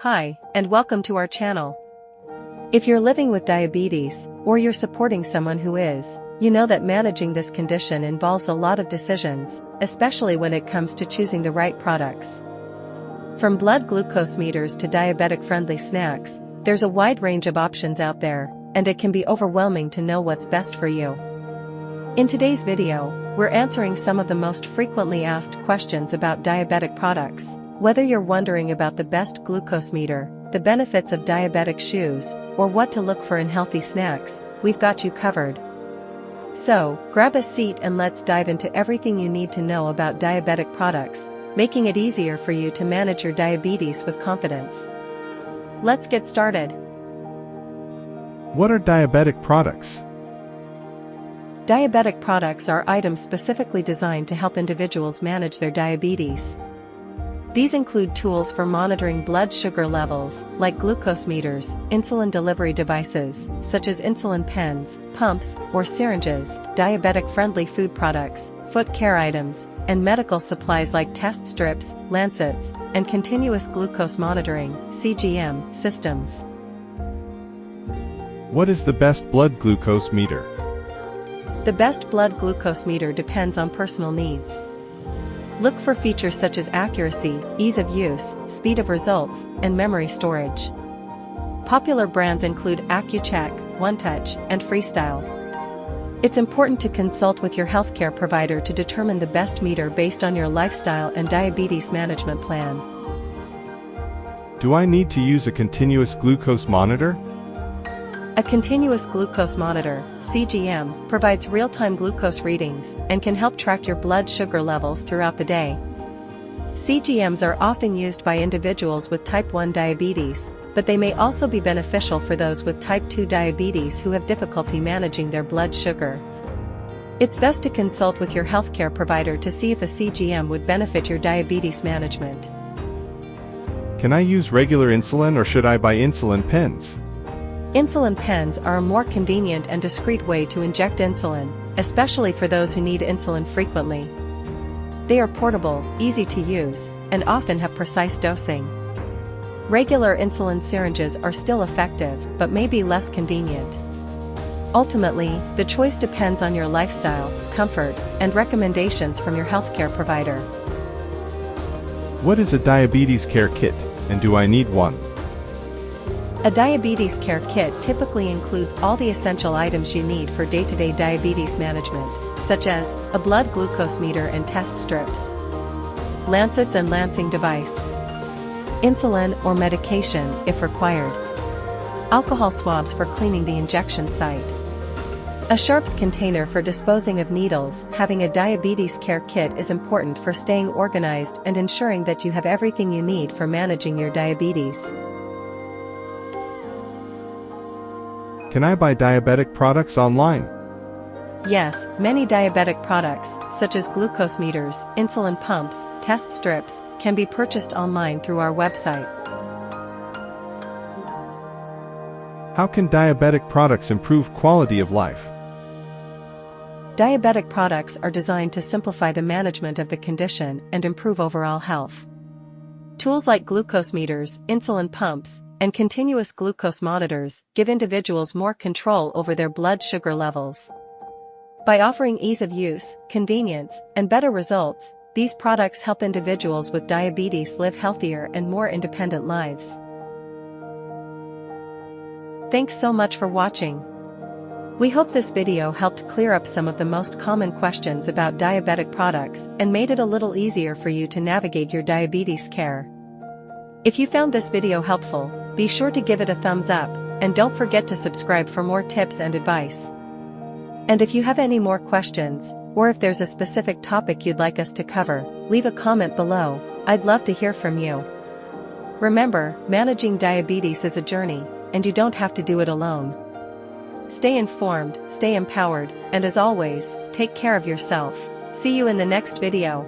Hi, and welcome to our channel. If you're living with diabetes, or you're supporting someone who is, you know that managing this condition involves a lot of decisions, especially when it comes to choosing the right products. From blood glucose meters to diabetic-friendly snacks, there's a wide range of options out there, and it can be overwhelming to know what's best for you. In today's video, we're answering some of the most frequently asked questions about diabetic products. Whether you're wondering about the best glucose meter, the benefits of diabetic shoes, or what to look for in healthy snacks, we've got you covered. So, grab a seat and let's dive into everything you need to know about diabetic products, making it easier for you to manage your diabetes with confidence. Let's get started. What are diabetic products? Diabetic products are items specifically designed to help individuals manage their diabetes. These include tools for monitoring blood sugar levels, like glucose meters, insulin delivery devices, such as insulin pens, pumps, or syringes, diabetic-friendly food products, foot care items, and medical supplies like test strips, lancets, and continuous glucose monitoring (CGM) systems. What is the best blood glucose meter? The best blood glucose meter depends on personal needs. Look for features such as accuracy, ease of use, speed of results, and memory storage. Popular brands include AccuCheck, OneTouch, and Freestyle. It's important to consult with your healthcare provider to determine the best meter based on your lifestyle and diabetes management plan. Do I need to use a continuous glucose monitor? A continuous glucose monitor, CGM, provides real-time glucose readings and can help track your blood sugar levels throughout the day. CGMs are often used by individuals with type 1 diabetes, but they may also be beneficial for those with type 2 diabetes who have difficulty managing their blood sugar. It's best to consult with your healthcare provider to see if a CGM would benefit your diabetes management. Can I use regular insulin or should I buy insulin pens? Insulin pens are a more convenient and discreet way to inject insulin, especially for those who need insulin frequently. They are portable, easy to use, and often have precise dosing. Regular insulin syringes are still effective but may be less convenient. Ultimately, the choice depends on your lifestyle, comfort, and recommendations from your healthcare provider. What is a diabetes care kit, and do I need one? A diabetes care kit typically includes all the essential items you need for day-to-day diabetes management, such as a blood glucose meter and test strips, lancets and lancing device, insulin or medication if required, alcohol swabs for cleaning the injection site, a sharps container for disposing of needles. Having a diabetes care kit is important for staying organized and ensuring that you have everything you need for managing your diabetes. Can I buy diabetic products online? Yes, many diabetic products, such as glucose meters, insulin pumps, test strips, can be purchased online through our website. How can diabetic products improve quality of life? Diabetic products are designed to simplify the management of the condition and improve overall health. Tools like glucose meters, insulin pumps, and continuous glucose monitors give individuals more control over their blood sugar levels. By offering ease of use, convenience, and better results, these products help individuals with diabetes live healthier and more independent lives. Thanks so much for watching. We hope this video helped clear up some of the most common questions about diabetic products and made it a little easier for you to navigate your diabetes care. If you found this video helpful, be sure to give it a thumbs up, and don't forget to subscribe for more tips and advice. And if you have any more questions, or if there's a specific topic you'd like us to cover, leave a comment below. I'd love to hear from you. Remember, managing diabetes is a journey, and you don't have to do it alone. Stay informed, stay empowered, and as always, take care of yourself. See you in the next video.